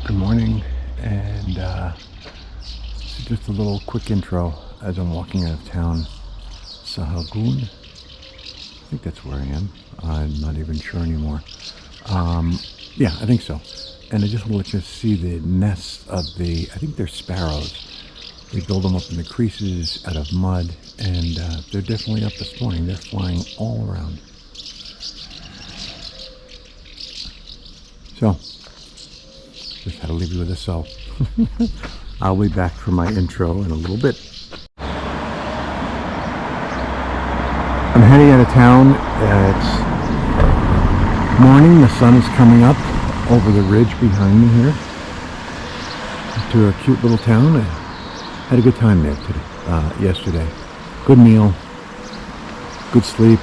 Good morning, and this is just a little quick intro as I'm walking out of town. Sahagun, I think that's where I am. I'm not even sure anymore. Yeah, I think so. And I just want to let you see the nests of I think they're sparrows. They build them up in the creases out of mud, and they're definitely up this morning. They're flying all around. So, just had to leave you with this. So, I'll be back for my intro in a little bit. I'm heading out of town. It's morning. The sun is coming up over the ridge behind me here to a cute little town. I had a good time there yesterday. Good meal, good sleep.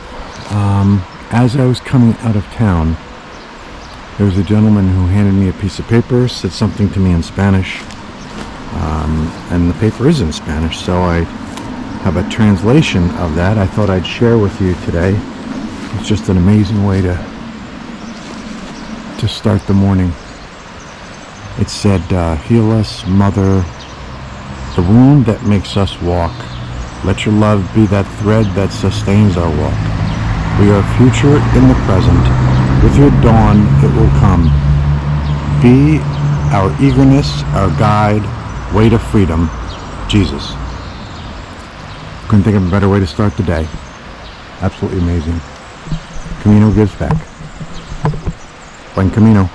As I was coming out of town, there was a gentleman who handed me a piece of paper, said something to me in Spanish, and the paper is in Spanish, so I have a translation of that I thought I'd share with you today. It's just an amazing way to start the morning. It said, heal us, Mother, the wound that makes us walk. Let your love be that thread that sustains our walk. We are future in the present. With your dawn, it will come. Be our eagerness, our guide, way to freedom, Jesus. Couldn't think of a better way to start the day. Absolutely amazing. Camino gives back. Buen Camino.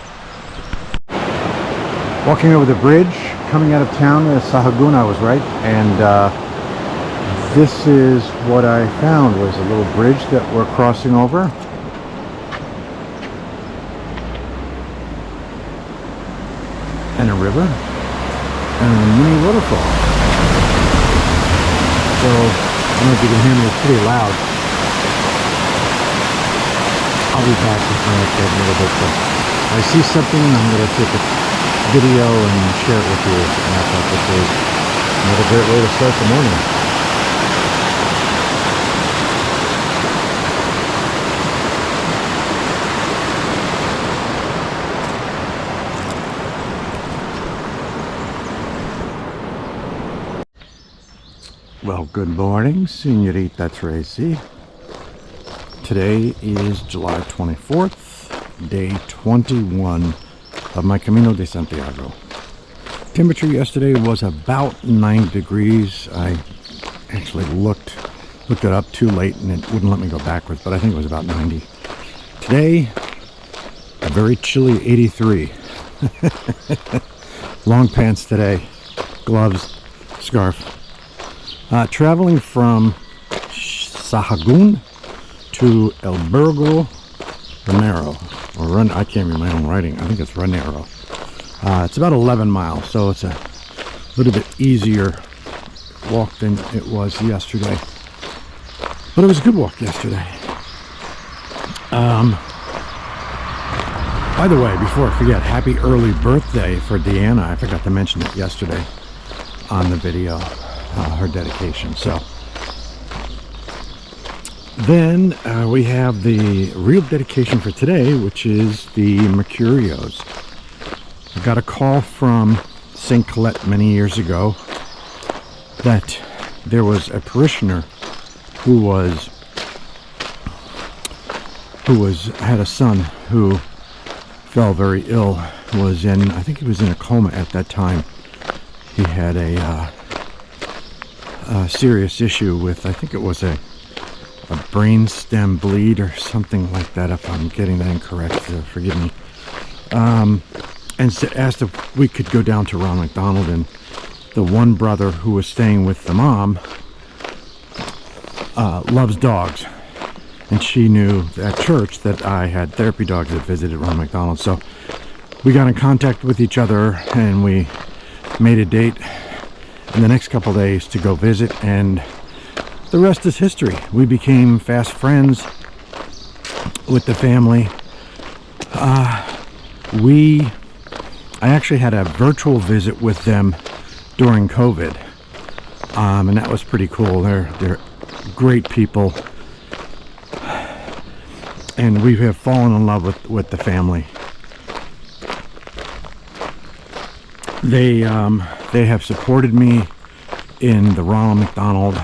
Walking over the bridge, coming out of town, Sahagun, I was right, and this is what I found was a little bridge that we're crossing over. And a river, and a mini waterfall. So, I don't know if you can hear me, it's pretty loud. I'll be back with my update in a little bit, but I see something and I'm going to take a video and share it with you. And I thought this was another great way to start the morning. Well, good morning, Senorita Tracy. Today is July 24th, day 21 of my Camino de Santiago. Temperature yesterday was about 9 degrees. I actually looked it up too late and it wouldn't let me go backwards, but I think it was about 90. Today, a very chilly 83. Long pants today, gloves, scarf. Traveling from Sahagun to Albergo Ranero, I can't read my own writing. I think it's Ranero. It's about 11 miles, so it's a little bit easier walk than it was yesterday. But it was a good walk yesterday. By the way, before I forget, happy early birthday for Deanna. I forgot to mention it yesterday on the video. Her dedication. So then we have the real dedication for today, which is the Mercurios. I got a call from St. Colette many years ago that there was a parishioner who had a son who fell very ill. I think he was in a coma at that time. He had a serious issue with, I think it was a brainstem bleed or something like that, if I'm getting that incorrect, forgive me. And asked if we could go down to Ronald McDonald, and the one brother who was staying with the mom loves dogs, and she knew at church that I had therapy dogs that visited Ronald McDonald, so we got in contact with each other and we made a date in the next couple days to go visit, and the rest is history. We became fast friends with the family. I actually had a virtual visit with them during COVID, and that was pretty cool. They're great people, and we have fallen in love with the family. They have supported me in the Ronald McDonald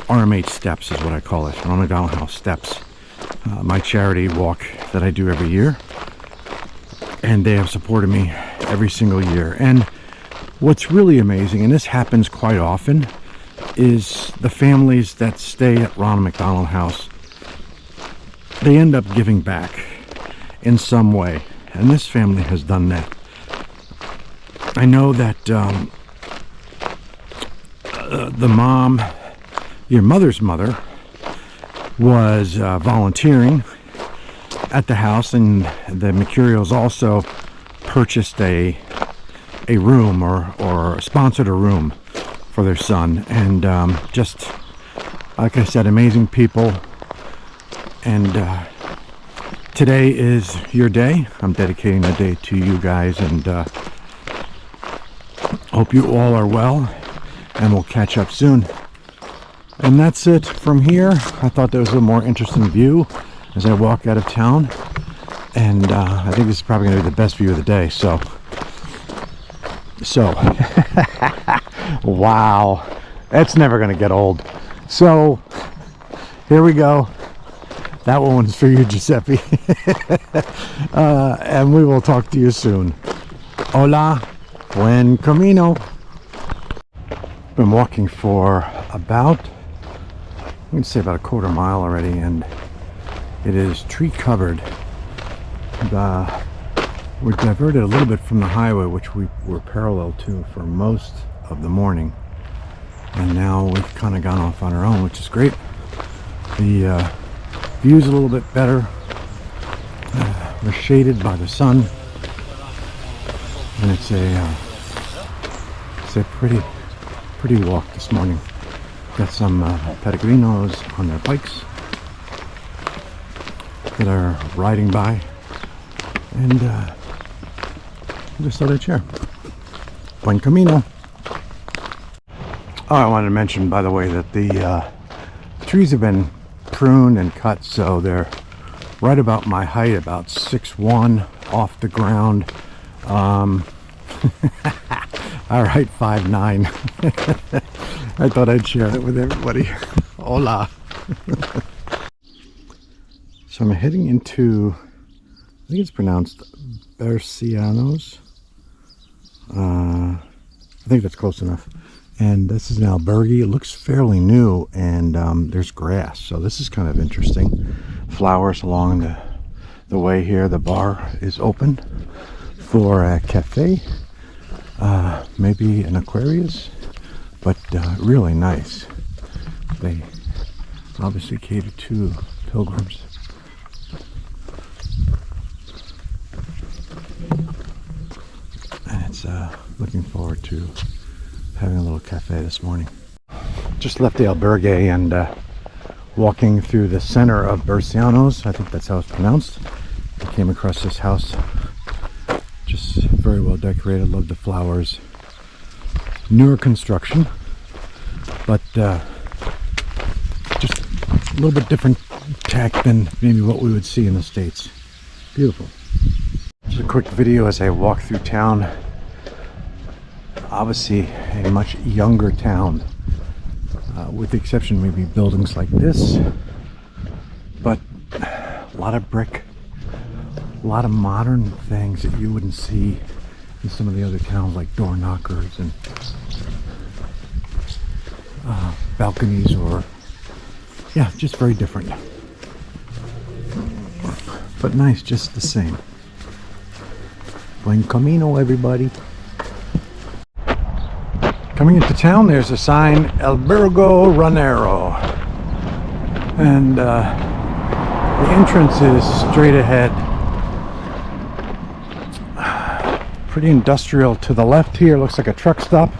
RMH Steps, is what I call it. Ronald McDonald House Steps, my charity walk that I do every year, and they have supported me every single year. And what's really amazing, and this happens quite often, is the families that stay at Ronald McDonald House, they end up giving back in some way, and this family has done that. I know that the mom, your mother's mother, was volunteering at the house, and the Mercurials also purchased a room or sponsored a room for their son. And just like I said, amazing people. And today is your day. I'm dedicating the day to you guys, and hope you all are well, and we'll catch up soon. And that's it from here. I thought there was a more interesting view as I walk out of town, and I think this is probably going to be the best view of the day. So wow, that's never going to get old. So here we go. That one's for you, Giuseppe. And we will talk to you soon. Hola, buen camino. Been walking for about, I'm going to say about a quarter mile already, and it is tree covered. We're diverted a little bit from the highway, which we were parallel to for most of the morning, and now we've kind of gone off on our own, which is great. The view's a little bit better. We're shaded by the sun, and it's a pretty walk this morning. Got some peregrinos on their bikes that are riding by, and just thought I'd share. Buen camino. Oh, I wanted to mention, by the way, that the trees have been pruned and cut, so they're right about my height, about 6'1" off the ground. All right, 5'9". I thought I'd share it with everybody. Hola. So I'm heading into, I think it's pronounced Bercianos. I think that's close enough. And this is an albergue. It looks fairly new, and there's grass, so this is kind of interesting. Flowers along the way here. The bar is open for a cafe, maybe an Aquarius, but really nice. They obviously cater to pilgrims. And it's looking forward to having a little cafe this morning. Just left the albergue and walking through the center of Bercianos, I think that's how it's pronounced. I came across this house, just very well decorated. Love the flowers. Newer construction, but just a little bit different tack than maybe what we would see in the States. Beautiful. Just a quick video as I walk through town. Obviously a much younger town, with the exception maybe buildings like this, but a lot of brick, a lot of modern things that you wouldn't see in some of the other towns, like door knockers and balconies, or yeah, just very different, but nice just the same. Buen camino, everybody. Coming into town, there's a sign, Albergo Ranero, and the entrance is straight ahead. Pretty industrial to the left here. Looks like a truck stop,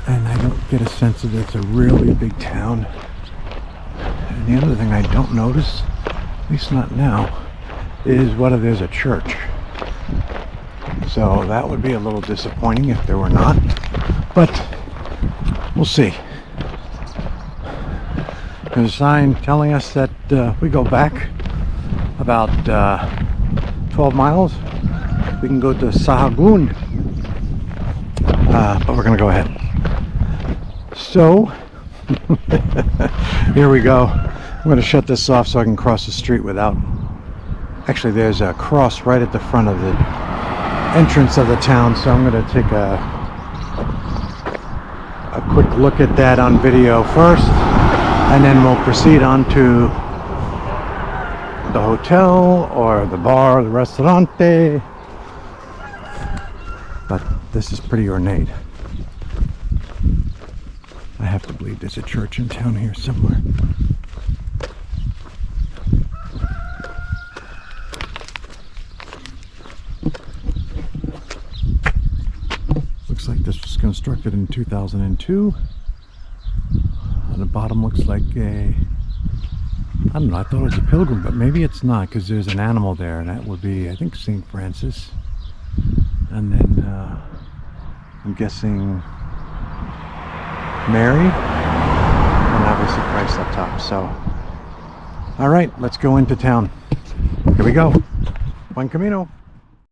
and I don't get a sense that it's a really big town. And the other thing I don't notice, at least not now, is whether there's a church. So that would be a little disappointing if there were not, but we'll see. There's a sign telling us that we go back about 12 miles. We can go to Sahagun, but we're gonna go ahead. So here we go. I'm gonna shut this off so I can cross the street without. Actually, there's a cross right at the front of the entrance of the town, so I'm gonna take a quick look at that on video first, and then we'll proceed on to the hotel or the bar, the restaurante. But this is pretty ornate. I have to believe there's a church in town here somewhere. Looks like this was constructed in 2002. On the bottom looks like a, I don't know, I thought it was a pilgrim, but maybe it's not, because there's an animal there, and that would be, I think, St. Francis. And then I'm guessing Mary, and obviously Christ up top. So, all right, let's go into town. Here we go. Buen camino.